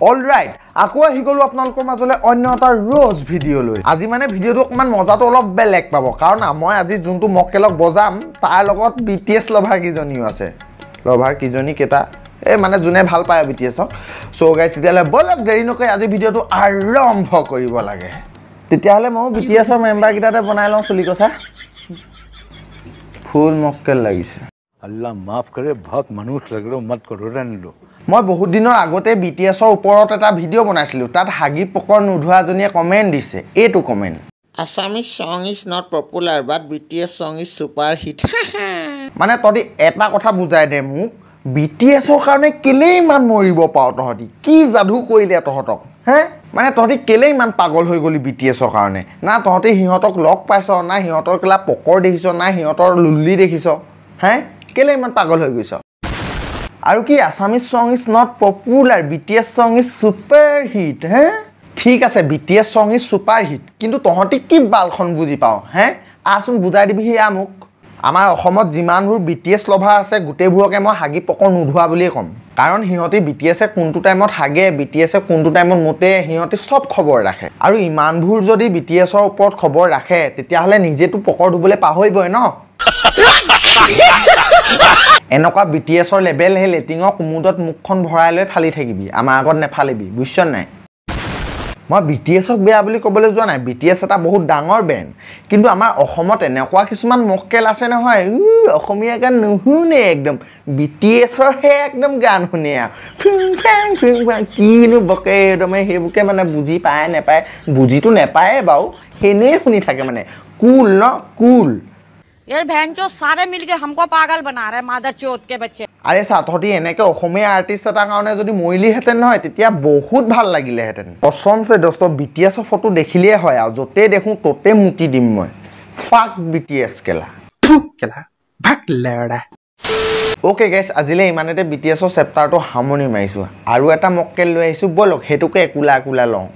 Alright আকৌ আহি গলো আপোনালোকৰ মাজলৈ অন্য এটা ৰ'জ ভিডিঅ' লৈ আজি মানে ভিডিঅ'টো অকমান মজাটো অলপ বেলেগ পাব কাৰণ মই আজি যোনটো মক্কেলক বজাম তাৰ লগত BTS লভাৰ কিজনীও আছে লভাৰ কিজনী কেটা মানে যোনে ভাল পায় BTSক সো গাইস তেতিয়ালে বলক দেৰি নকৰি আজি ভিডিঅ'টো আৰম্ভ কৰিব লাগে তেতিয়ালে মই BTSৰ মেম্বাৰ কিটাতে বনাই লওঁ চলি কছা ফুল মক্কেল লাগিছে अल्लाह माफ करे बहुत मनुष्य लग रहे हो मत करो रहने दो মই বহুত দিনৰ আগতে BTSৰ ওপৰত এটা ভিডিঅ' বনাইছিলো তাত হাগি পকৰ নুধুৱা জনীয়ে কমেন্ট দিছে এটো comment Assamese song is not popular but BTS song is super hit মানে তদি এটা কথা বুজাই দে মোক BTSৰ কাৰণে কেলে ইমান মৰিব পাও তহতি কি জাদু কৰিলে তহতক হে মানে তহতি কেলে ইমান পাগল হৈ গলি BTSৰ কাৰণে না তহতি হিহঁতক লগ পাইছ না হিহঁতৰ কেলা পকৰ দেখিছ না হিহঁতৰ লুল্লি দেখিছ হে কেলে ইমান পাগল হৈ গৈছ আৰু কি Assamese song is not popular BTS song is super hit হে ঠিক আছে BTS song is super hit কিন্তু তহতি কি বালখন বুজি পাও হে আসুন বুজাই দিবি হে আমুক আমাৰ অসমত যিমানবোৰ BTS লভাৰ আছে গুটেইবোৰকে মই হাগি পকৰ নুধুৱা বুলিয়ে কম কাৰণ হিহঁতি BTS এ কোনটো টাইমত হাগে BTS এ কোনটো টাইমত মতে হিহঁতি সব খবৰ ৰাখে আৰু ইমানবোৰ যদি BTSৰ ওপৰত খবৰ ৰাখে তেতিয়া হলে নিজেটো পকৰ ধুবলে পাহৰিবই ন এনেকুৱা BTSৰ লেভেল হে লেটিংৰ কুমুদত মুখখন ভৰাই লৈ ফালি থাকিবি আমাৰ আগত নেফালিবি বুঝছ নাই মই BTSক বেয়া বুলি কবলৈ যোৱা নাই BTS এটা বহুত ডাঙৰ ব্যান্ড কিন্তু আমাৰ অসমত এনেকুৱা কিছুমান মক্কেল আছে নহয় অসমীয়া গান নুহুনে একদম BTSৰ হে একদম গান শুনে কিনো বকে একদম হেবুকে মানে বুজি পায় নেপায় বুজিটো নেপায় বাও হেনে শুনি থাকে মানে কুল ন কুল ये भैंचो सारे मिलके हमको पागल बना रहे मादर चोत के बच्चे अरे साथोटी এনেকে অসমীয়া আৰ্টিস্ট এটা কাৰণে যদি মইলি হেতেন নহয় তেতিয়া বহুত ভাল লাগিলে হেতেন পছন্দ সে দোস্ত BTS ফটো দেখিলে হয় আৰু যতে দেখো ততে মুতি দিম মই ফাক BTS কেলা ভাগ লেড়া ওকে গাইস আজিলে ইমানতে BTSৰ চেপ্টাৰটো হামনি মাইছো আৰু এটা মক্কেল লৈ আইছো বলক হেতুকে কুলা কুলা লওঁ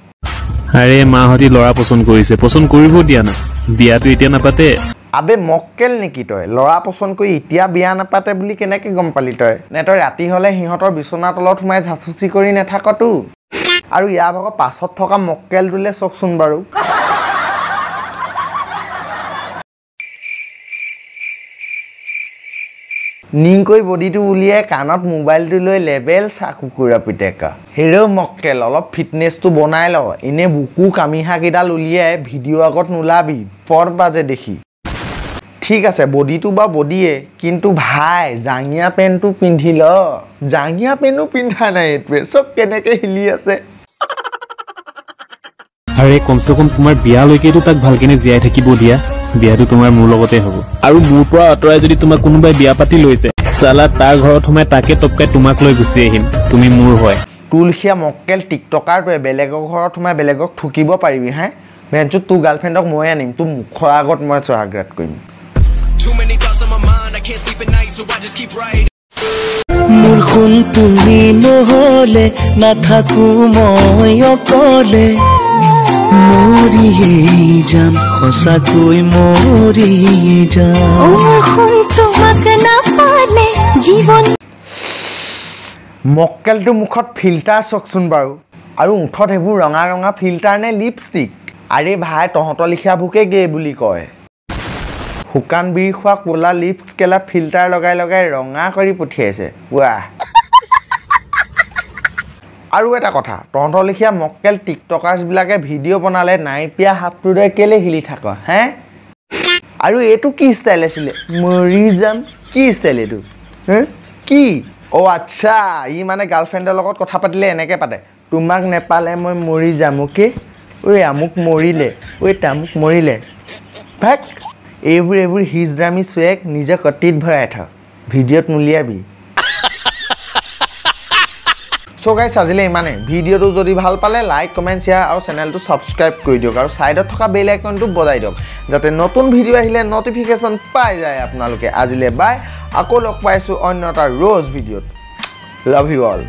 আৰে মাহতি লৰা পছন্দ কৰিছে পছন্দ কৰিব দিয়া না বিয়াটো এতিয়া নাপাতে আবে মক্কেল নেকি তই লৰা পছন্দ কৰি ইতিয়া বিয়া নাপাতে বুলি কেনেকে গম পালি তই নে তই ৰাতি হলে হিহঁতৰ বিছনা তলত সোমাই ঝাসুচি কৰি নেথাকটো আৰু ইয়া ভাগ পাছত থকা মক্কেল দুলে চকচোন বাৰু নিংকৈ বডিটো উলিয়াই কানত মোবাইলটো লৈ লেভেল চা কুকুৰা পিটেকা হিৰো মক্কেল অলপ ফিটনেসটো বনাই ল এনে বুকু কামিহা কিডাল উলিয়াই ভিডিও আগত নুলাবি পৰ বাজে দেখি ঠিক আছে বডিটো বা বডিয়ে কিন্তু ভাই জাঙ্গিয়া পেনটো পিন্ধিল জাঙ্গিয়া পেনও পিন্ধা নাই এটৱে সব কেনেকে হিলি আছে আৰে কমসে কম তোমাৰ বিয়া লৈকেটো তাক ভালকেনে জিয়াই থাকিব দিয়া বিয়াটো তোমাৰ মোৰ লগতে হ'ব আৰু মোৰ পৰা আতৰাই যদি তোমাক কোনোবাই বিয়া পাতি লৈছে সালা তাৰ ঘৰত সোমাই তাকে টপকাই তোমাক লৈ গুচি আহিম তুমি মোৰ হয় তুলখিয়া মক্কেল টিকটকাৰ তই বেলেগৰ ঘৰত সোমাই বেলেগক ঠুকিব পাৰিবি হে বেঞ্চত তু গাৰ্লফ্ৰেণ্ডক মই আনিম তু মুখৰ আগত মই সোহাগৰাত কৰিম Too many thoughts on my mind, I can't sleep at night, so I just keep writing. মুরখুন তুমি নহলে না থাকু মই অকলে মরিয়ে যাম খসাকৈ মরি যাম মুরখুন তোমাক না পালে জীবন মক্কেলটো মুখত ফিল্টাৰ চকচোন বাৰু আৰু উঠত হেবু ৰঙা ৰঙা ফিল্টাৰ নে লিপষ্টিক আৰে ভাই তহত লিখা ভুকে গে বুলি কয় হুকান বিৰি খোৱা কোলা লিপস কেলা ফিল্টাৰ লগাই লগাই ৰঙা কৰি পঠিয়াইছে ওয়াহ আৰু এটা কথা তহতৰ লিখিয়া মক্কেল টিকটকাৰ্স বিলাকে ভিডিও বনালে নাইপিয়া হাপটোৰে কেলে হিলি থাক হে আৰু এটো কি ষ্টাইল আছিল মৰি যাম কি ষ্টাইল এটো হে কি ও আচ্ছা ই মানে গাৰ্লফ্ৰেণ্ডৰ লগত কথা পাতিলে এনেকে পাতে তোমাক নেপালে মই মৰি যাম ওকে ঐ আমুক মৰিলে ঐ তামুক মৰিলে ভাক এভৰি হিজৰামি সুয়েক নিজে কটিত ভৰাই থ ভিডিওত নুলিয়াবি সো গাইস আজিলে ইমানে ভিডিওটো যদি ভাল পালে লাইক কমেন্ট শেয়াৰ আৰু চেনেলটো সাবস্ক্ৰাইব কৰি দিয়ক আৰু সাইডত থকা বেল আইকনটো বজাই দিয়ক যাতে নতুন ভিডিও আহিলে নটিফিকেশন পাই যায় আপোনালোকে আজিলে বাই আকৌ লগ পাইছো অন্য এটা ৰ'জ ভিডিওত লাভ ইউ অল